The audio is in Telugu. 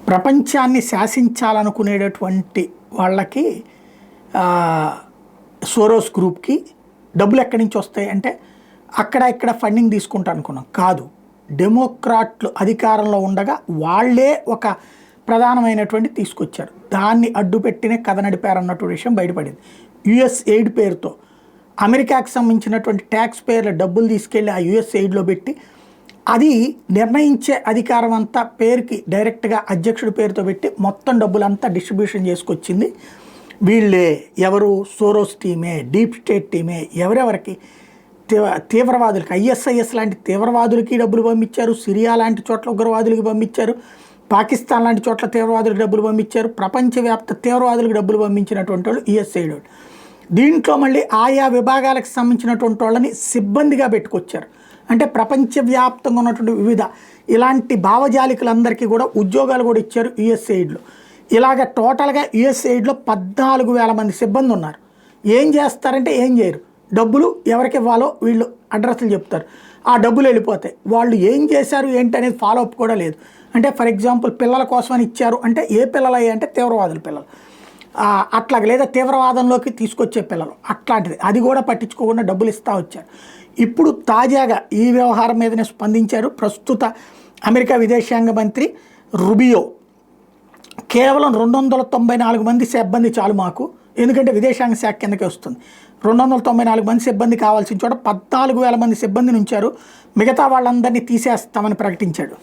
ప్రపంచాన్ని శాసించాలనుకునేటటువంటి వాళ్ళకి సోరోస్ గ్రూప్కి డబ్బులు ఎక్కడి నుంచి వస్తాయి అంటే అక్కడ ఇక్కడ ఫండింగ్ తీసుకుంటా అనుకున్నాం. కాదు, డెమోక్రాట్లు అధికారంలో ఉండగా వాళ్ళే ఒక ప్రధానమైనటువంటి తీసుకొచ్చారు. దాన్ని అడ్డుపెట్టినే కథ నడిపారన్నటువంటి విషయం బయటపడింది. యుఎస్ ఎయిడ్ పేరుతో అమెరికాకి సంబంధించినటువంటి ట్యాక్స్ పేర్ల డబ్బులు తీసుకెళ్ళి ఆ యుఎస్ ఎయిడ్లో పెట్టి అది నిర్ణయించే అధికారం అంతా పేరుకి డైరెక్ట్గా అధ్యక్షుడి పేరుతో పెట్టి మొత్తం డబ్బులంతా డిస్ట్రిబ్యూషన్ చేసుకొచ్చింది వీళ్ళే. ఎవరు? సోరోస్ టీమే, డీప్ స్టేట్ టీమే. ఎవరెవరికి? తీవ్రవాదులకి, ఐఎస్ఐఎస్ లాంటి తీవ్రవాదులకి డబ్బులు పంపించారు, సిరియా లాంటి చోట్ల ఉగ్రవాదులకి పంపించారు, పాకిస్తాన్ లాంటి చోట్ల తీవ్రవాదులకు డబ్బులు పంపించారు, ప్రపంచవ్యాప్త తీవ్రవాదులకు డబ్బులు పంపించినటువంటి వాళ్ళు యుఎస్ఐడ్. దీంట్లో మళ్ళీ ఆయా విభాగాలకు సంబంధించినటువంటి వాళ్ళని సిబ్బందిగా పెట్టుకొచ్చారు. అంటే ప్రపంచవ్యాప్తంగా ఉన్నటువంటి వివిధ ఇలాంటి భావజాలికులందరికీ కూడా ఉద్యోగాలు కూడా ఇచ్చారు యుఎస్ఐడ్లో. ఇలాగ టోటల్గా యుఎస్ఐడ్లో 14,000 మంది సిబ్బంది ఉన్నారు. ఏం చేస్తారంటే ఏం చేయరు, డబ్బులు ఎవరికి ఇవ్వాలో వీళ్ళు అడ్రస్లు చెప్తారు, ఆ డబ్బులు వెళ్ళిపోతాయి. వాళ్ళు ఏం చేశారు ఏంటి అనేది ఫాలో అప్ కూడా లేదు. అంటే ఫర్ ఎగ్జాంపుల్ పిల్లల కోసమని ఇచ్చారు అంటే ఏ పిల్లలు అయ్యాయి అంటే తీవ్రవాదుల పిల్లలు, అట్లాగే లేదా తీవ్రవాదంలోకి తీసుకొచ్చే పిల్లలు, అట్లాంటిది. అది కూడా పట్టించుకోకుండా డబ్బులు ఇస్తూ వచ్చారు. ఇప్పుడు తాజాగా ఈ వ్యవహారం మీదనే స్పందించారు ప్రస్తుత అమెరికా విదేశాంగ మంత్రి రుబియో. కేవలం 294 మంది సిబ్బంది చాలు మాకు, ఎందుకంటే విదేశాంగ శాఖ కిందకే వస్తుంది. 294 మంది సిబ్బంది కావాల్సిన చోట 14,000 మంది సిబ్బందిని ఉంచారు, మిగతా వాళ్ళందరినీ తీసేస్తామని ప్రకటించాడు.